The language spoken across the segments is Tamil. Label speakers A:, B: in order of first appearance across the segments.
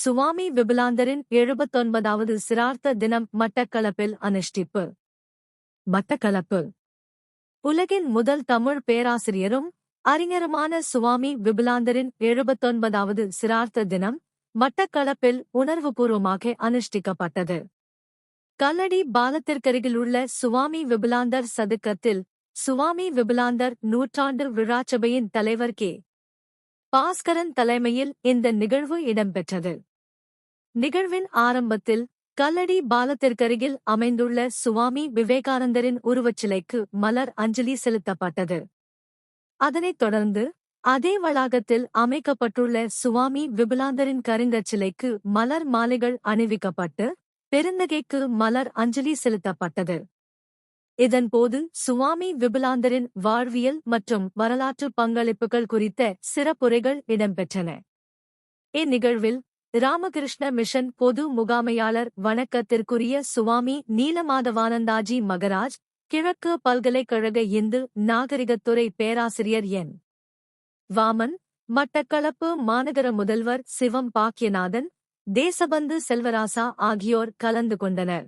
A: சுவாமி விபுலாந்தரின் 79வது சிரார்த்த தினம் மட்டக்களப்பில் அனுஷ்டிப்பு. மட்டக்களப்பு. உலகின் முதல் தமிழ் பேராசிரியரும் அறிஞருமான சுவாமி விபுலாந்தரின் 79வது சிரார்த்த தினம் மட்டக்களப்பில் உணர்வுபூர்வமாக அனுஷ்டிக்கப்பட்டது. கல்லடி பாலத்திற்கருகிலுள்ள சுவாமி விபுலாந்தர் சதுக்கத்தில் சுவாமி விபுலாந்தர் நூற்றாண்டு விழாச்சபையின் தலைவர் கே. பாஸ்கரன் தலைமையில் இந்த நிகழ்வு இடம்பெற்றது. நிகழ்வின் ஆரம்பத்தில் கல்லடி பாலத்திற்கருகில் அமைந்துள்ள சுவாமி விவேகானந்தரின் உருவச்சிலைக்கு மலர் அஞ்சலி செலுத்தப்பட்டது. அதனைத் தொடர்ந்து அதே வளாகத்தில் அமைக்கப்பட்டுள்ள சுவாமி விபுலாந்தரின் கருங்கச்சிலைக்கு மலர் மாலைகள் அணிவிக்கப்பட்டு பெருந்தகைக்கு மலர் அஞ்சலி செலுத்தப்பட்டது. இதன்போது சுவாமி விபுலாந்தரின் வாழ்வியல் மற்றும் வரலாற்று பங்களிப்புகள் குறித்த சிறப்புரைகள் இடம்பெற்றன. இந்நிகழ்வில் ராமகிருஷ்ண மிஷன் பொது முகாமையாளர் வணக்கத்திற்குரிய சுவாமி நீலமாதவானந்தாஜி மகராஜ், கிழக்கு பல்கலைக்கழக இந்து நாகரிகத்துறை பேராசிரியர் என். வாமன், மட்டக்களப்பு மாநகர முதல்வர் சிவம் பாக்கியநாதன், தேசபந்து செல்வராசா ஆகியோர் கலந்து கொண்டனர்.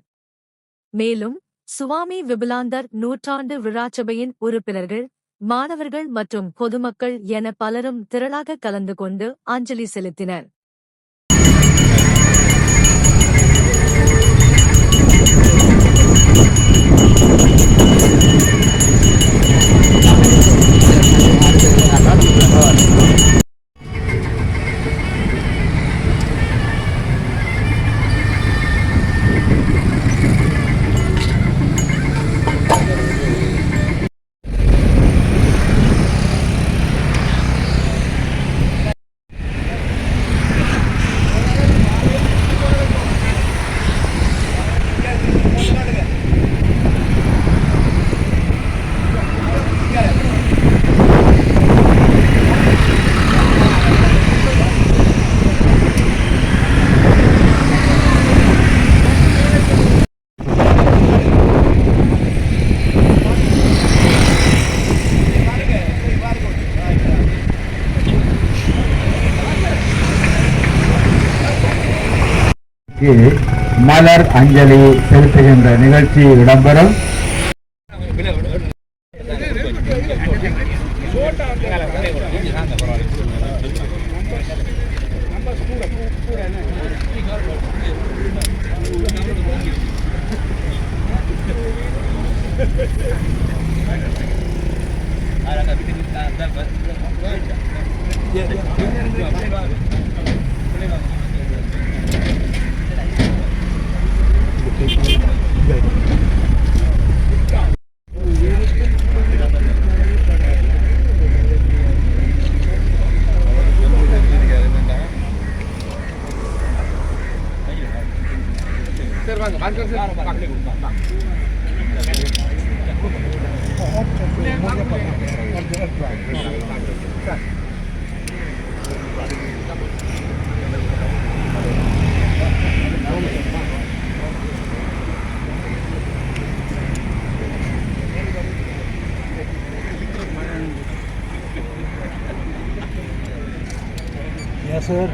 A: மேலும் சுவாமி விபுலாந்தர் நூற்றாண்டு விழாச்சபையின் உறுப்பினர்கள், மாணவர்கள் மற்றும் பொதுமக்கள் என பலரும் திரளாக கலந்து கொண்டு அஞ்சலி செலுத்தினர்.
B: மலர் அஞ்சலி செலுத்துகின்ற நிகழ்ச்சி இடம்பெறும். Yes, sir.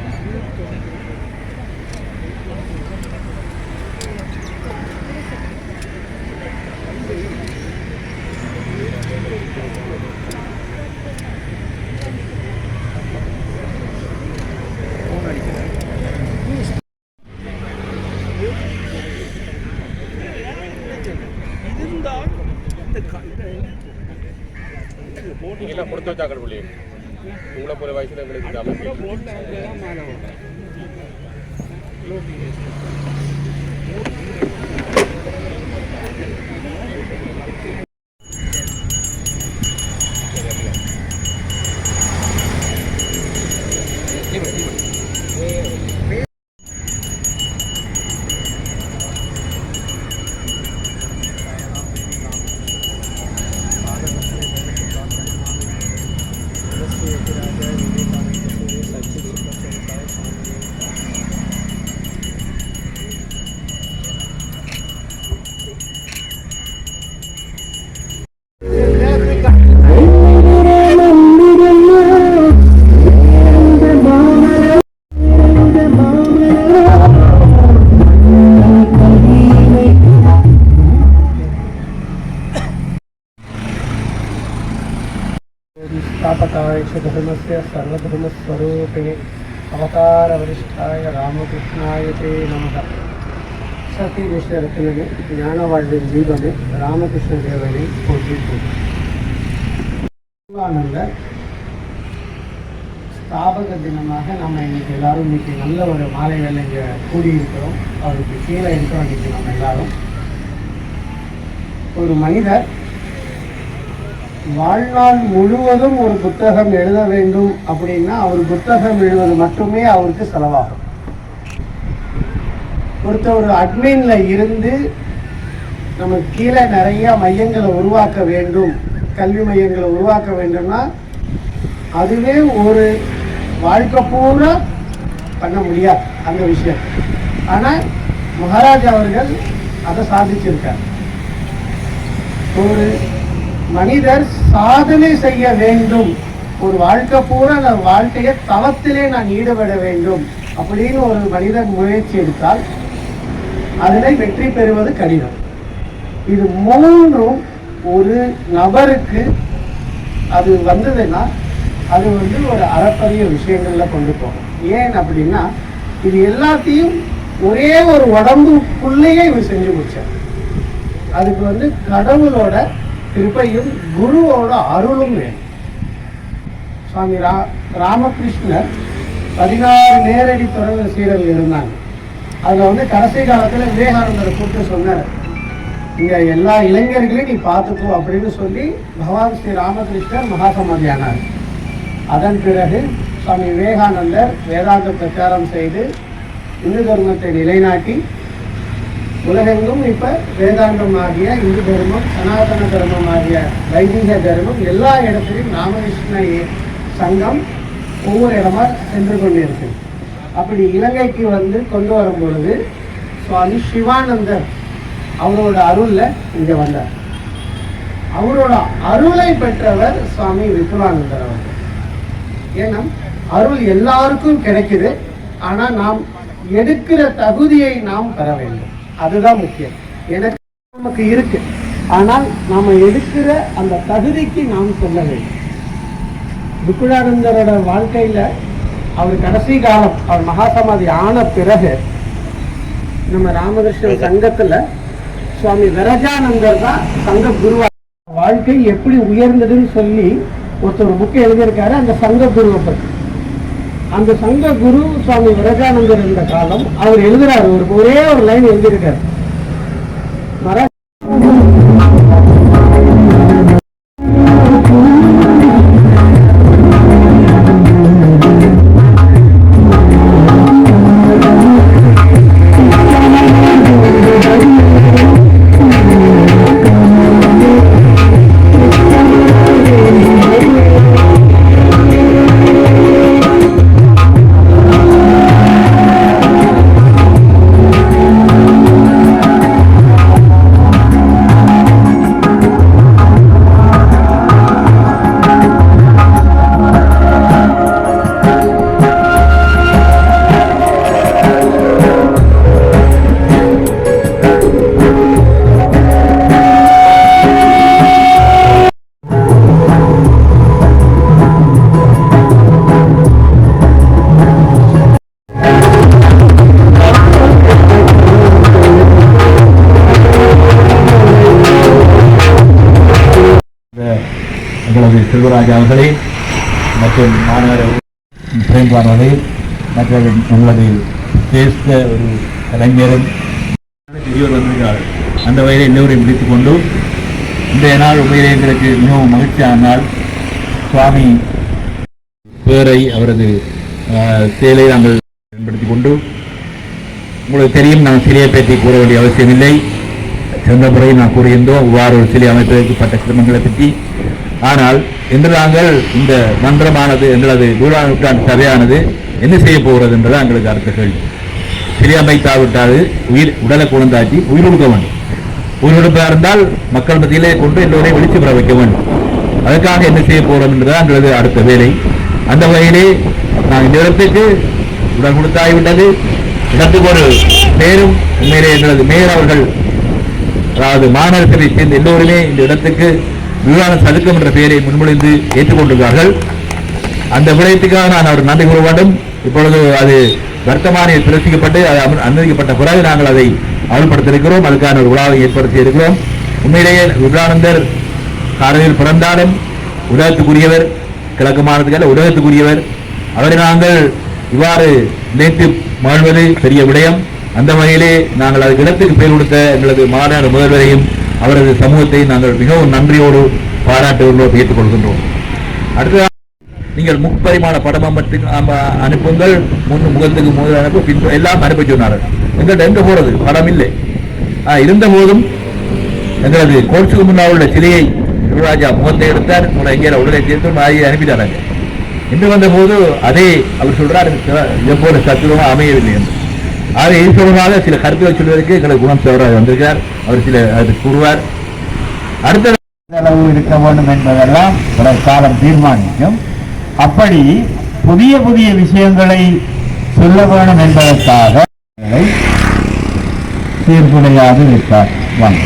C: நீங்க கொடுத்து வச்சாக்கள் புள்ளி உங்களை போல வயசுல எங்களுக்கு
D: धर्माय च धर्मस्य सर्वधर्मस्वरूपिणे अवतारवरिष्ठाय रामकृष्णाय ते नमः. சக்தி ரத்னமே ஞான வாழ்வின் தீபமே ராமகிருஷ்ண தேவனை போற்றி ஸ்தாபக தினமாக நம்ம இன்னைக்கு எல்லாரும் இன்னைக்கு நல்ல ஒரு மாலை வேலை இங்கே கூடியிருக்கிறோம். அவருக்கு கீழே இருக்கிறோம். இன்னைக்கு நம்ம எல்லாரும் ஒரு மனிதர் வாழ்நாள் முழுவதும் ஒரு புத்தகம் எழுத வேண்டும் அப்படின்னா அவர் புத்தகம் எழுதுவது மட்டுமே அவருக்கு செலவாகும். ஒருத்தர் ஒரு அட்மின்ல இருந்து நம்ம கீழே நிறைய மையங்களை உருவாக்க வேண்டும், கல்வி மையங்களை உருவாக்க வேண்டும்னா அதுவே ஒரு வாழ்க்கை பூரா பண்ண முடியாது அந்த விஷயம். ஆனால் மகாராஜா அவர்கள் அதை சாதிச்சிருக்கார். ஒரு மனிதர் சாதனை செய்ய வேண்டும், ஒரு வாழ்க்கை பூரா நான் வாழ்க்கையை தவத்திலே நான் ஈடுபட வேண்டும் அப்படின்னு ஒரு மனிதன் முயற்சி எடுத்தால் அதில் வெற்றி பெறுவது கடினம். இது மூன்றும் ஒரு நபருக்கு அது வந்ததுன்னா அது ஒரு அறப்பரிய விஷயங்கள்ல கொண்டு போகும். ஏன் அப்படின்னா இது எல்லாத்தையும் ஒரே ஒரு உடம்புக்குள்ளேயே இவர் செஞ்சு முடிச்சார். அதுக்கு கடவுளோட கிருபையும் குருவோட அருளும் வேணும். சுவாமி ராமகிருஷ்ணர் 16 நேரடி தொடர்பு சீடர்கள் இருந்தாங்க. அதில் கடைசி காலத்தில் விவேகானந்தரை கூப்பிட்டு சொன்னார், இங்கே எல்லா இளைஞர்களையும் நீ பார்த்துக்கோ அப்படின்னு சொல்லி பகவான் ஸ்ரீ ராமகிருஷ்ணர் மகாசமாதி ஆனார். அதன் பிறகு சுவாமி விவேகானந்தர் வேதாந்த பிரச்சாரம் செய்து இந்து தர்மத்தை நிலைநாட்டி உலகெங்கும் இப்போ வேதாந்தம் ஆகிய இந்து தர்மம், சனாதன தர்மம் ஆகிய வைதிக தர்மம் எல்லா இடத்துலையும் ராமகிருஷ்ண சங்கம் ஒவ்வொரு இடமா சென்று கொண்டிருக்கு. அப்படி இலங்கைக்கு கொண்டு வரும் பொழுது சுவாமி சிவானந்தர் அவரோட அருள்ல இங்க வந்தார். அவரோட அருளை பெற்றவர் சுவாமி விபுலானந்தர் அவர்கள். ஏன்னா அருள் எல்லாருக்கும் கிடைக்குது, ஆனா நாம் எடுக்கிற தகுதியை நாம் பெற வேண்டும். அதுதான் முக்கியம். எனக்கு நமக்கு இருக்கு, ஆனால் நாம எடுக்கிற அந்த தகுதிக்கு நாம் சொல்ல வேண்டும். விபுலானந்தரோட வாழ்க்கையில அவர் கடைசி காலம் அவர் மகாசமாதி ஆன பிறகு நம்ம ராமகிருஷ்ண சங்கத்துல சுவாமி விரஜானந்தர் தான் சங்க குருவா. வாழ்க்கை எப்படி உயர்ந்ததுன்னு சொல்லி ஒருத்தர் புக்கு எழுதியிருக்காரு அந்த சங்க குருவை பற்றி. அந்த சங்க குரு சுவாமி விரஜானந்தர் இருந்த காலம் அவர் எழுதுறாரு, ஒரே ஒரு லைன் எழுதியிருக்காரு.
B: எங்களது செல்வராஜ் அவர்களே மற்றும் மாநகர பிரேம்குமார் அவர்களே மற்ற எங்களது சிரேஷ்ட ஒரு கலைஞரும் பெரியவர் வந்திருக்கிறார். அந்த வகையில் எல்லோரையும் பிடித்துக் கொண்டு இன்றைய நாள் உண்மையிலே எங்களுக்கு மிகவும் மகிழ்ச்சியான நாள். சுவாமி பேரை அவரது செயலை நாங்கள் பயன்படுத்திக் கொண்டு உங்களுக்கு தெரியும், நான் சிலையை பற்றி கூற வேண்டிய அவசியமில்லை. சென்ற முறை நான் கூறியிருந்தோம் இவ்வாறு ஒரு சிலை அமைப்பதற்கு பட்ட சிரமங்களை பற்றி. ஆனால் இன்று நாங்கள் இந்த மன்றமானது எங்களது நூற்றாண்டு சபையானது என்ன செய்ய போகிறது என்பது எங்களுக்கு அடுத்த கேள்வி. சிலை அமைக்காவிட்டால் உடலை குழந்தாச்சு உயிர் கொடுக்க வேண்டும். உயிர் கொடுப்பதாக இருந்தால் மக்கள் மத்தியிலே கொண்டு எல்லோரையும் வெளிச்சு பெற வைக்க வேண்டும். அதற்காக என்ன செய்ய போகிறோம் என்பது எங்களது அடுத்த வேலை. அந்த வகையிலே நான் இந்த இடத்துக்கு உடல் கொடுத்தாகிவிட்டது. இடத்துக்கு ஒரு பேரும் உண்மையிலே எங்களது மேயர் அவர்கள், அதாவது மாநகர சபை சேர்ந்த எல்லோருமே இந்த இடத்துக்கு விவாத சதுக்கம் என்ற பெயரை முன்மொழிந்து ஏற்றுக்கொண்டிருக்கிறார்கள். அந்த விடயத்துக்காக நான் அவர் நன்றி கூற வேண்டும். இப்பொழுது அது வர்த்தமானியில் பிரசிக்கப்பட்டு அது அனுமதிக்கப்பட்ட பிறகு நாங்கள் அதை அமல்படுத்தியிருக்கிறோம். அதுக்கான ஒரு விழாவை ஏற்படுத்தி இருக்கிறோம். உண்மையிலேயே விவேகானந்தர் காலையில் பிறந்தாலும் உலகத்துக்குரியவர், கிழக்கு மாநிலத்துக்கான உலகத்துக்குரியவர். அவரை நாங்கள் இவ்வாறு நினைத்து மகிழ்வது பெரிய விடயம். அந்த வகையிலே நாங்கள் அதுக்கு இடத்துக்கு பெயர் கொடுத்த எங்களது மாநில முதல்வரையும் அவரது சமூகத்தை நாங்கள் மிகவும் நன்றியோடு பாராட்டுகளோடு ஏற்றுக் கொள்கின்றோம். அடுத்ததாக நீங்கள் முப்பரிமாண படம் அனுப்புங்கள், முகத்துக்கு முதல் அனுப்பு, பின் எல்லாம் அனுப்ப சொன்னார்கள். எங்கள்கிட்ட எங்க போறது படம் இல்லை. இருந்த போதும் எங்களது கோட்ஸுக்கு முன்னால் உள்ள சிலையை ராஜா முகத்தை எடுத்தார், எங்கே உடலை சேர்த்து அனுப்பிட்டாங்க. இன்று வந்த போது அதே அவர் சொல்றார் எப்போது சத்துவமாக அமையவில்லை என்று. ஆக இது சொல்வதாக சில கருத்துக்கள் சொல்வதற்கு எங்களுக்கு குணம் சேவராக வந்திருக்கிறார். அவர் சில அது கூறுவார். அடுத்த அளவு இருக்க வேண்டும் என்பதெல்லாம் காலம் தீர்மானிக்கும். அப்படி புதிய புதிய விஷயங்களை சொல்ல வேண்டும் என்பதற்காக சீர்குலையாக இருக்கார். வாங்க.